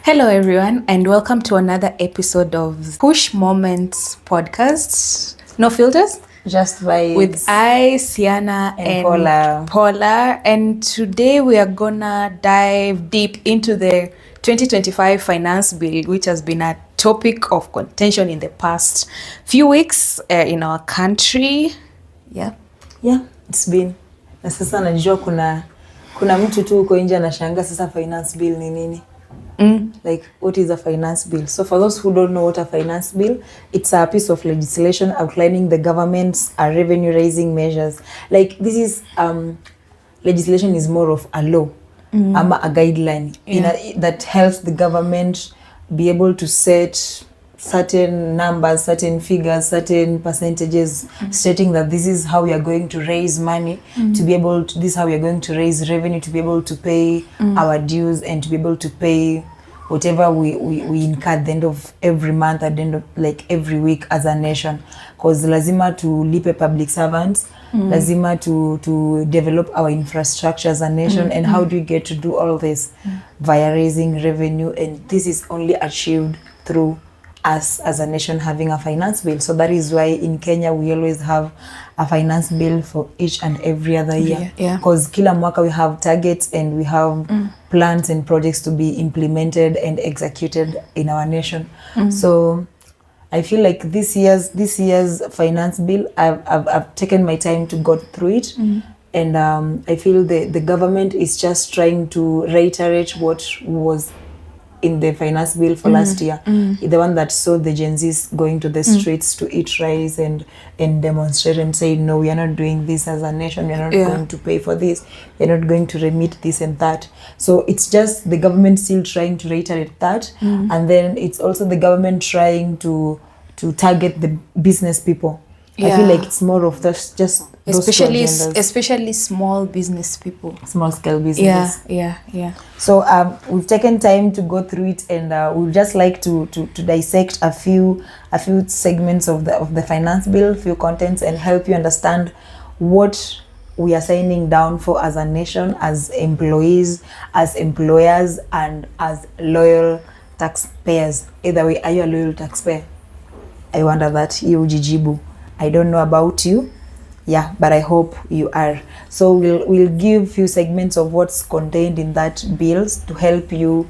Hello everyone and welcome to another episode of Push Moments podcast. No filters, just vibes. With I, Sienna and Paula. And today we are gonna dive deep into the 2025 finance bill, which has been a topic of contention in the past few weeks in our country. Yeah, it's been. Na sasa najua kuna mtu tu uko nje anashangaa sasa finance bill ni nini? Like, what is a finance bill? So for those who don't know what a finance bill, it's a piece of legislation outlining the government's revenue raising measures. Like, this is legislation is more of a law, a guideline that helps the government be able to set certain numbers, certain figures, certain percentages, stating that this is how we are going to raise money to be able to, this is how we are going to raise revenue to be able to pay our dues and to be able to pay whatever we incur at the end of every month, at the end of like every week as a nation. Because lazima tulipe public servants, lazima to develop our infrastructure as a nation. And how do we get to do all this? Via raising revenue, and this is only achieved through us as a nation having a finance bill. So that is why in Kenya we always have a finance bill for each and every other year. Because kila mwaka we have targets and we have plans and projects to be implemented and executed in our nation. So I feel like this year's finance bill, I've taken my time to go through it. And I feel the government is just trying to reiterate what was in the finance bill for last year, the one that saw the Gen Zs going to the streets to eat rice and demonstrate and say, no, we are not doing this as a nation, we are not going to pay for this, we are not going to remit this and that. So it's just the government still trying to reiterate that, and then it's also the government trying to target the business people. I feel like it's more of this, just especially small business people, small scale businesses. Yeah. So we've taken time to go through it, and we'd just like to dissect a few segments of the finance bill, few contents, and help you understand what we are signing down for as a nation, as employees, as employers, and as loyal taxpayers. Either way, are you a loyal taxpayer? I wonder that. You jijibu. I don't know about you, but I hope you are. So we'll give few segments of what's contained in that bills to help you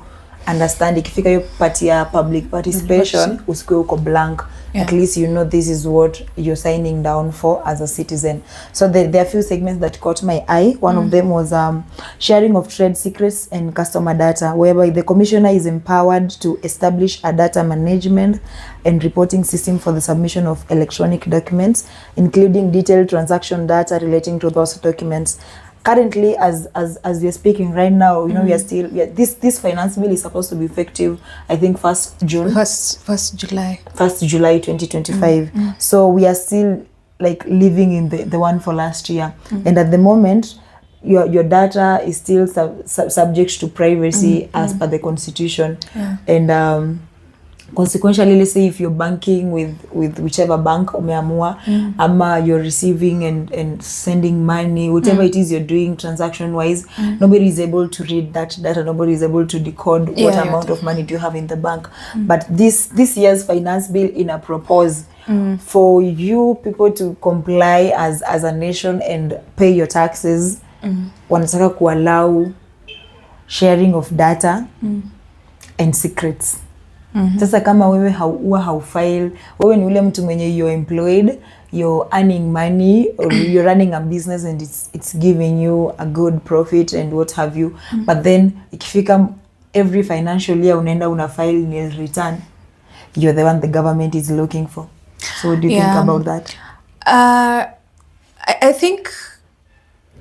understand. Ikifika hiyo part ya public participation, usikue uko blank. At least you know this is what you're signing down for as a citizen. So there are few segments that caught my eye. One of them was sharing of trade secrets and customer data, whereby the commissioner is empowered to establish a data management and reporting system for the submission of electronic documents, including detailed transaction data relating to those documents. Currently, as we are speaking right now, you know, we are still this finance bill is supposed to be effective, I think 1st July 2025. So we are still like living in the one for last year, and at the moment your data is still subject to privacy as per the constitution. And consequentially, let's say if you're banking with whichever bank umeamua, ama you're receiving and sending money, whatever it is you're doing transaction wise, nobody is able to read that data, nobody is able to decode what amount of money do you have in the bank. But this year's finance bill in a propose for you people to comply as a nation and pay your taxes, wanataka kuallow sharing of data and secrets. Sasa kama wewe haufile, wewe ni ule mtu mwenye you're employed, you're earning money, or you're running a business and it's giving you a good profit and what have you, but then ikifika every financial year unaenda una file nil return, you're the one the government is looking for. So what do you think about that? I think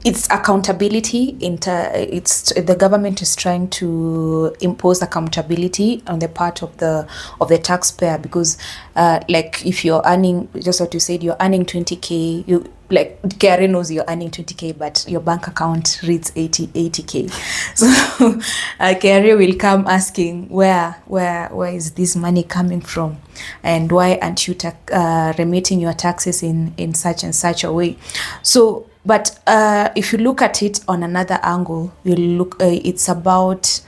it's accountability. It's the government is trying to impose accountability on the part of the taxpayer, because like if you're earning, just what you said, you're earning 20k, like KRA knows you're earning 20k, but your bank account reads 80k. So KRA will come asking where is this money coming from, and why aren't you remitting your taxes in such and such a way. So, but if you look at it on another angle, you look it's about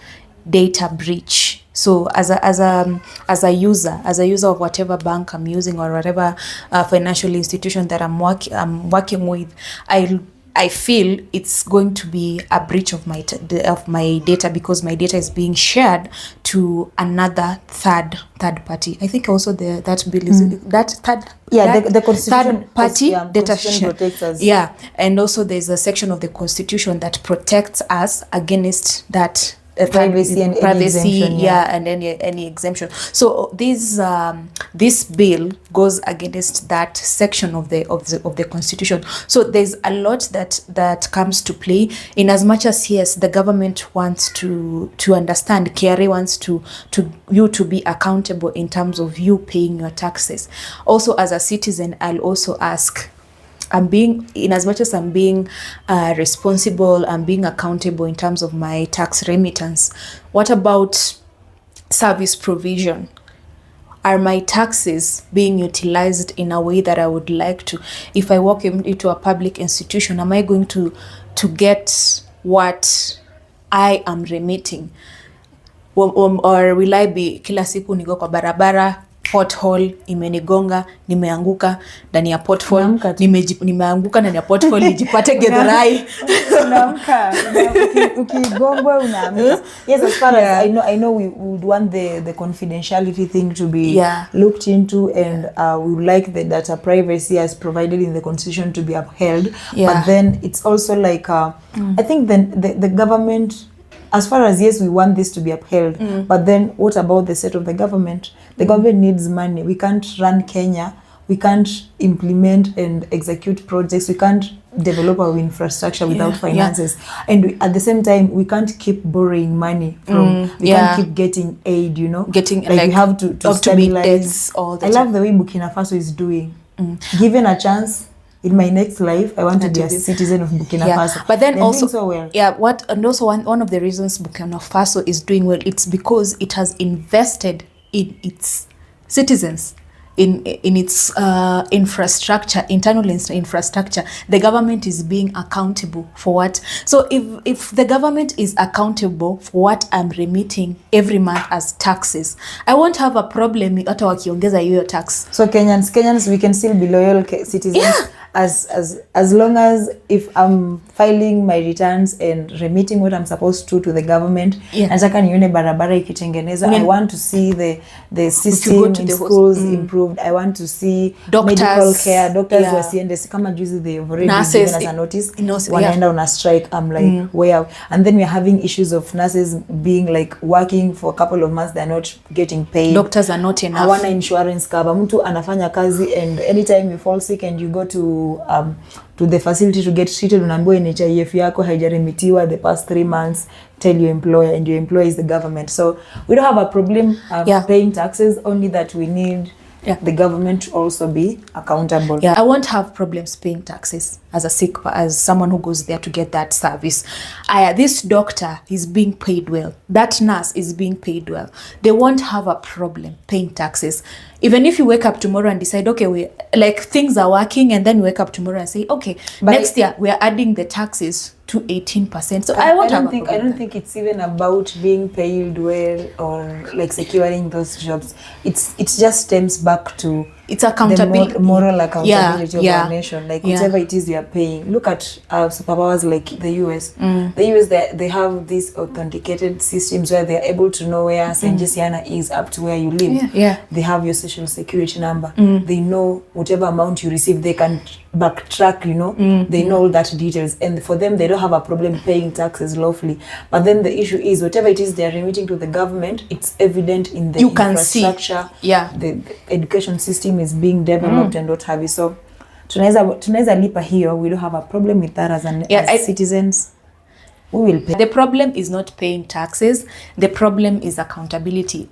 data breach. So as a user of whatever bank I'm using, or whatever financial institution that I'm working with, I feel it's going to be a breach of my data, because my data is being shared to another third party. I think also that bill is that third. Yeah, the constitution, third party data share. Protects us. Yeah, and also there's a section of the constitution that protects us against that. Privacy and any exemption, and any exemption. So this bill goes against that section of the constitution. So there's a lot that comes to play, in as much as, yes, the government wants to understand, KRA wants to you to be accountable in terms of you paying your taxes. Also, as a citizen, I'll also ask, in as much as I'm being responsible, I'm being accountable in terms of my tax remittance, what about service provision? Are my taxes being utilized in a way that I would like to? If I walk into a public institution, am I going to get what I am remitting? Or will I be kila siku niko kwa barabara, pothole imenigonga, nimeanguka ndani ya pothole, nimeanguka ndani ya pothole, nijipate Githurai. Unaamka ukigongwa unaamka. Yes, as far as I know we would want the confidentiality thing to be looked into, and we would like the data privacy as provided in the constitution to be upheld. But then it's also like I think the government, as far as, yes, we want this to be upheld, but then what about the set of the government? The government needs money. We can't run Kenya. We can't implement and execute projects. We can't develop our infrastructure without finances. And at the same time, we can't keep borrowing money from, we can't keep getting aid, Getting like we have to stabilize. All the I love the way Burkina Faso is doing. Given a chance, in my next life, I want to be a citizen of Burkina Faso. But then they're also, so well. And also one of the reasons Burkina Faso is doing well, it's because it has invested in its citizens, in its infrastructure, internal infrastructure. The government is being accountable for what. So if the government is accountable for what I'm remitting every month as taxes, I won't have a problem hata wakiongeza hiyo tax. So Kenyans, we can still be loyal citizens. As long as if I'm filing my returns and remitting what I'm supposed to the government, nataka nione barabara ikitengenezwa. I want to see the system in schools improved. I want to see medical care, doctors wasiende kama juzi, they've already given us a notice, wanaenda on a strike. I'm like, where? And then we're having issues of nurses being like working for a couple of months, they're not getting paid. Doctors are not enough. Hawana insurance cover. Mtu anafanya kazi, and anytime you fall sick and you go to the facility to get treated, unaambiwa NHIF yako haijaremitiwa the past 3 months. Tell your employer, and your employer is the government. So we don't have a problem paying taxes, only that we need the government to also be accountable. I won't have problems paying taxes as someone who goes there to get that service. This doctor is being paid well. That nurse is being paid well. They won't have a problem paying taxes. Even if you wake up tomorrow and decide, okay, things are working, and then you wake up tomorrow and say, okay, but next year we are adding the taxes to 18%. So I don't think it's even about being paid well or like securing those jobs. It just stems back to it's accountability, the moral accountability of our nation. Like whatever it is we are paying. Look at superpowers like the US. The US, they have these authenticated systems where they are able to know where Senjesiana is up to where you live. They have your social security number. They know whatever amount you receive. They can backtrack, they know all that details, and for them they don't have a problem paying taxes lawfully. But then the issue is whatever it is they are remitting to the government, it's evident in the infrastructure. The education system is being developed and what have you. So tunaweza lipa hiyo. We don't have a problem with that as citizens. We will pay. The problem is not paying taxes. The problem is accountability.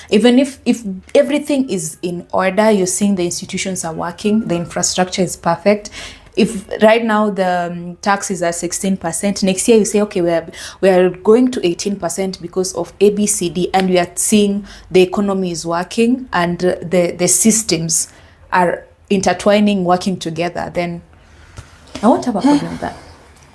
Even if everything is in order, you're seeing the institutions are working, the infrastructure is perfect, if right now the tax is at 16%, next year you say, okay, we are going to 18% because of ABCD, and we are seeing the economy is working and the systems are intertwining, working together, then I won't have a problem with that.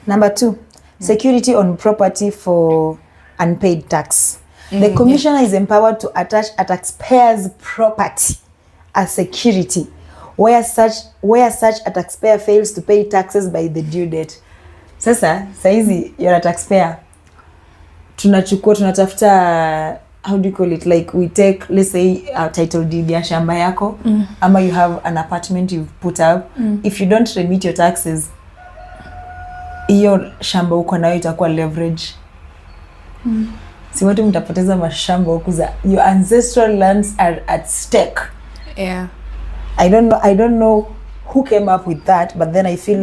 Number 2, security on property for unpaid tax. The commissioner is empowered to attach a taxpayer's property as security where such a taxpayer fails to pay taxes by the due date. Sasa saizi you're a taxpayer, tunatafuta, how do you call it, like we take, let's say a title deed ya shamba yako, ama you have an apartment you've put up, if you don't remit your taxes, hiyo shamba uko nayo itakuwa leverage. Si watu mtapoteza mashamba huku za your ancestral lands are at stake. Yeah. I don't know who came up with that, but then I feel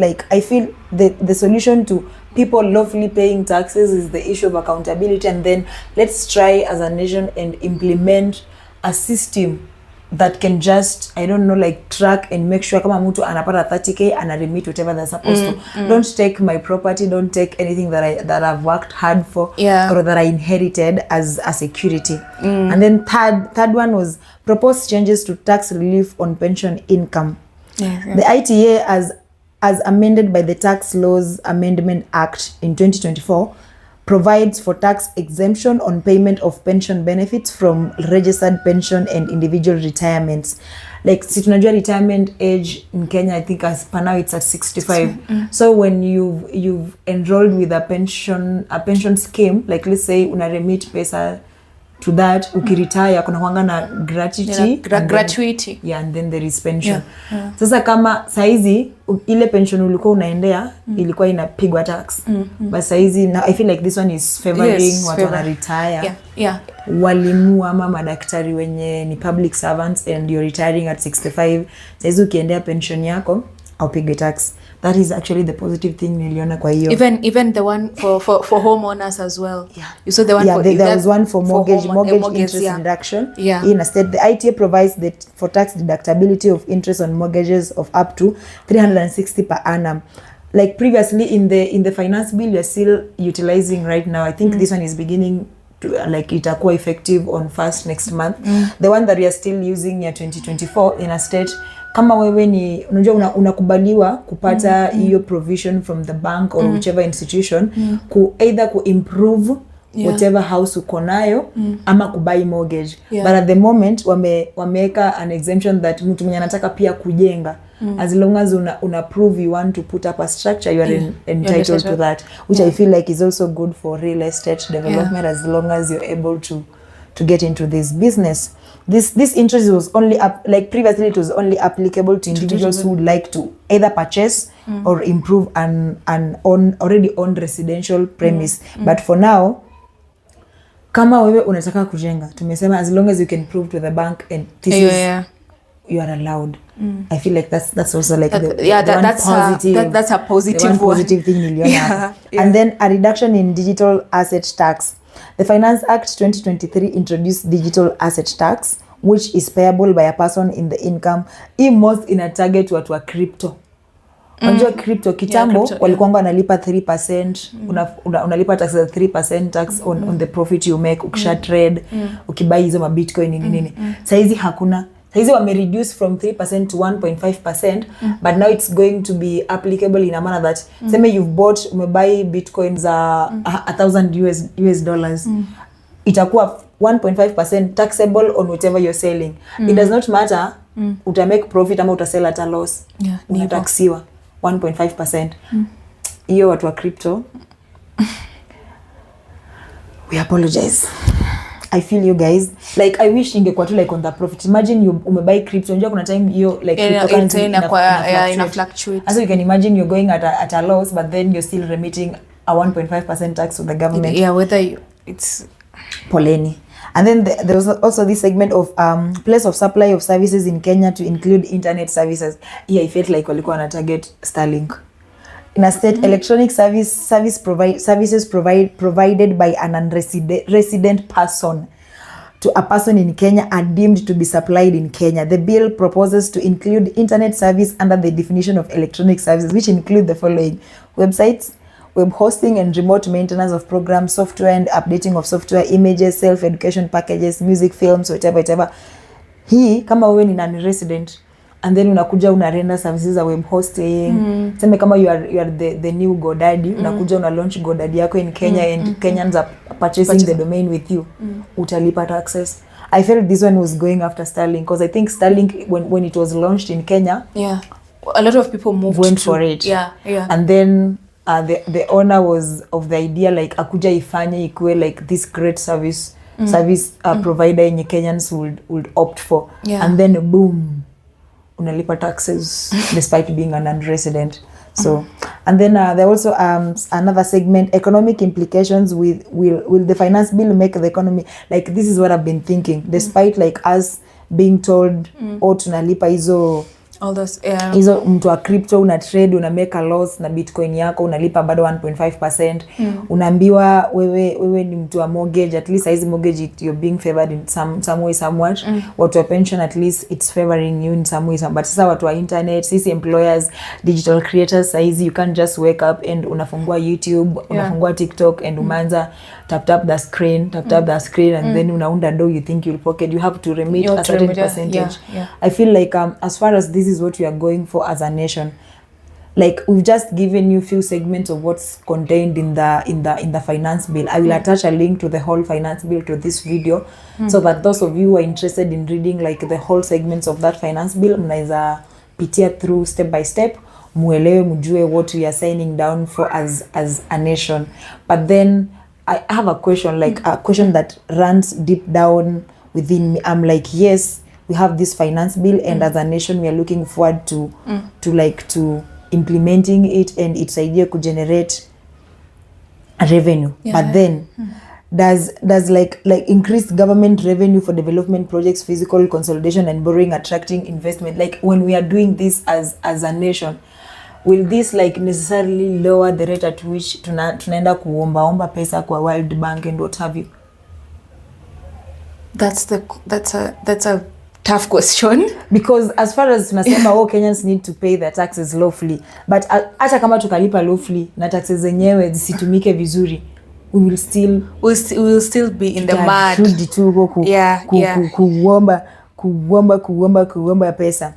the solution to people lawfully paying taxes is the issue of accountability, and then let's try as a nation and implement a system that can just, I don't know, like track and make sure kama mtu anapata 30k and remit whatever they're supposed to. Don't take my property, don't take anything that I've worked hard for, or that I inherited as a security. And then third one was proposed changes to tax relief on pension income. The ITA as amended by the Tax Laws Amendment Act in 2024 provides for tax exemption on payment of pension benefits from registered pension and individual retirements. Like, si tunajua retirement age in Kenya, I think as per now it's at 65. So when you've enrolled with a pension scheme, like let's say una remit pesa to that, ukiretire kuna huanga na gratuity, and then there is pension. Sasa kama saizi ile pension ulikuwa unaendea ilikuwa inapigwa tax, but saizi now I feel like this one is favoring watu wana retire, walimu ama madaktari wenye ni public servants and you're retiring at 65, saizi ukiendea pension yako au pigwe tax. That is actually the positive thing niliona kwa hiyo. Even the one for homeowners as well. You saw the one for there was one for mortgage interest reduction. In a state, the ITA provides that for tax deductibility of interest on mortgages of up to 360 per annum. Like previously in the finance bill, you're still utilizing right now. I think this one is beginning to like itakuwa effective on 1st next month. The one that we are still using ya 2024 in a state, kama wewe ni unajua unakubaliwa kupata hiyo provision from the bank or whichever institution either improve whatever house uko nayo ama kubuy mortgage. But at the moment wameweka an exemption that mtu mwenye anataka pia kujenga, as long as una prove you want to put up a structure, you are entitled to that, which I feel like is also good for real estate development, as long as you're able to get into this business. This interest was only like previously it was only applicable to individuals who would like to either purchase or improve an already owned residential premise. But for now, kama wewe unataka kujenga, tumesema as long as you can prove to the bank and this is you are allowed. I feel like that's also like that's a positive thing niliona. And then a reduction in digital asset tax. The Finance Act 2023 introduced digital asset tax, which is payable by a person in the income. Most in a target watu wa crypto. Unajua crypto kitambo walikuwa wanalipa 3%, unalipa tax 3% tax on the profit you make ukisha trade, ukibuy hizo ma Bitcoin nini. Saizi hakuna. Saizi wame reduce from 3% to 1.5%, but now it's going to be applicable in a manner that sema you've bought, umebuy Bitcoin za $1,000 itakuwa 1.5% taxable on whatever you're selling. It does not matter uta make profit ama uta sell at a loss, unataxiwa 1.5%. Hiyo watu wa crypto, we apologize. I feel you guys. Like I wish ingekuwa tu like on the profit. Imagine you umebuy crypto, unajua kuna time hiyo like cryptocurrency ina fluctuate. So you can imagine you're going at a loss, but then you're still remitting a 1.5% tax to the government. Whether it's poleni. And then there was also this segment of place of supply of services in Kenya to include internet services. I felt like walikuwa na target Starlink. In a state, electronic services provided by an unresident person. to a person in Kenya are deemed to be supplied in Kenya. The bill proposes to include internet service under the definition of electronic services, which include the following: websites, web hosting and remote maintenance of programs, software and updating of software, images, self-education packages, music, films, whatever. Hii kama wewe ni non-resident and then unakuja una render services za web hosting, sema kama you are the new GoDaddy, unakuja una launch GoDaddy yako in Kenya and Kenyans are purchasing the domain with you, utalipa taxes. I felt this one was going after Starlink because I think Starlink when it was launched in Kenya, a lot of people went for it. And then the owner was of the idea like akuja ifanye ikuwe like this great service provider yenye Kenyans would opt for. And then boom, unalipa taxes despite being a non-resident. So and then there also another segment, economic implications with will the finance bill make the economy, like this is what I've been thinking, despite like us being told tunalipa hizo all those hizo mtu wa crypto una trade una make a loss na bitcoin yako unalipa bado 1.5%. Unaambiwa wewe ni mtu wa mortgage, at least hizi mortgage you're being favored in some way somewhat. Watu wa pension at least it's favoring you in some way but sasa watu wa internet, sisi employers, digital creators, saizi you can't just wake up and unafungua YouTube, unafungua TikTok and umanza tap the screen and then unaunda do you think you'll pocket, you have to remit a certain percentage. I feel like as far as this is what we are going for as a nation, like we've just given you few segments of what's contained in the finance bill. I will attach a link to the whole finance bill to this video so that those of you who are interested in reading like the whole segments of that finance bill mnaweza pitia through step by step, muelewe mjue what we are signing down for as a nation. But then I have a question, like a question that runs deep down within me. I'm like, yes, we have this finance bill and as a nation we are looking forward to implementing it and its idea could generate a revenue. But then does like increased government revenue for development projects, physical consolidation and borrowing attracting investment, like when we are doing this as a nation, will this like necessarily lower the rate at which tunaenda kuomba pesa kwa World Bank and what have you? That's a tough question, because as far as tunasema Kenyans need to pay their taxes lawfully, but hata kama tukalipa lawfully na taxes zenyewe zisitumike vizuri, we will still be in the mud. Kuomba pesa.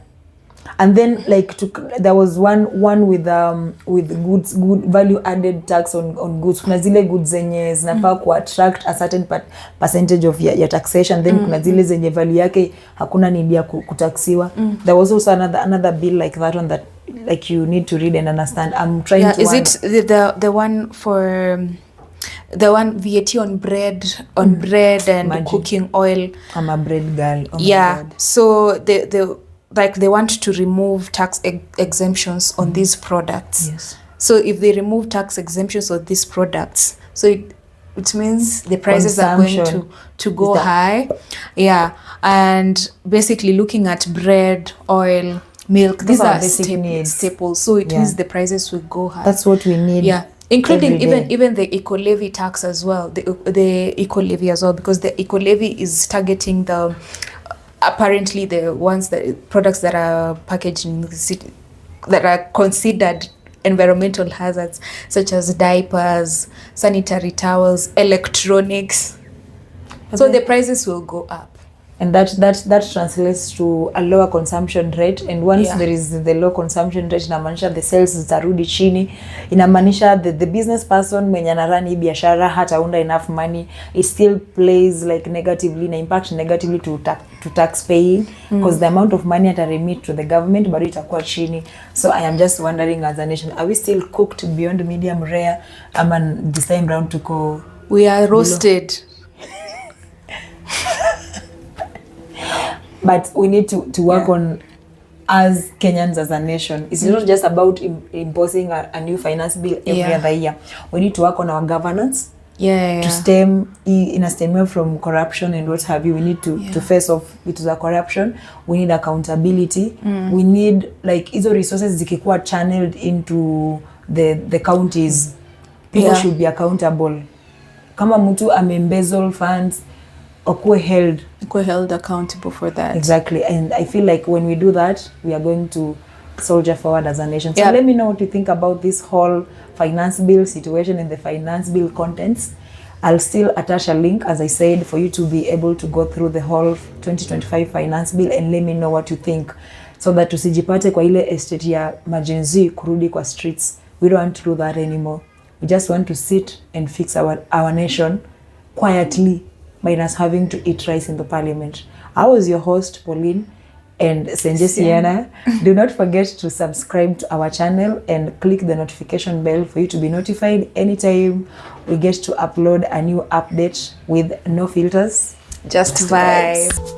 And then like there was one with good value added tax on goods. Kuna zile goods zenye zinafaa ku attract a certain percentage of your taxation, then kuna zile zenye value yake hakuna need ya kutaxiwa. There was also another bill like that one that like you need to read and understand. I'm trying to is it the one for the one VAT on bread and Imagine. Cooking oil. I'm a bread girl. Oh my God. So they want to remove tax exemptions on these products. Yes. So if they remove tax exemptions on these products, so it means the prices are going to go high. Yeah. And basically looking at bread, oil, milk, these are staples. So it means the prices will go high. That's what we need. Yeah. Including even the eco-levy tax as well, the eco-levy as well, because the eco-levy is targeting apparently the products that are packaged in the city that are considered environmental hazards, such as diapers, sanitary towels, electronics. So the prices will go up. And that translates to a lower consumption rate, and once there is the low consumption rate, inamaanisha the sales zitarudi chini, inamaanisha the business person mwenye anarun hii biashara hataunda enough money, it still plays like negatively na impact negatively to tax paying, because the amount of money ata remit to the government bado itakuwa chini. So I am just wondering, as a nation, are we still cooked beyond medium rare, ama this time round tuko we are roasted? But we need to work on, as Kenyans, as a nation. It's not just about imposing a new finance bill every other year. We need to work on our governance to stem from corruption and what have you. We need to face off with the corruption. We need accountability. We need like hizo resources zikikuwa channeled into the counties. People should be accountable. Kama mtu embezzle funds, okuwe held accountable for that. Exactly. And I feel like when we do that, we are going to soldier forward as a nation. So Yeah. let me know what you think about this whole finance bill situation and the finance bill contents. I'll still attach a link, as I said, for you to be able to go through the whole 2025 finance bill and let me know what you think, so that tusijipate kwa ile estate ya majenzi kurudi kwa streets. We don't want to do that anymore. We just want to sit and fix our nation quietly by us having to eat rice in the parliament. I was your host, Pauline, and Senje Sienna. Do not forget to subscribe to our channel and click the notification bell for you to be notified anytime we get to upload a new update with no filters. Just vibes.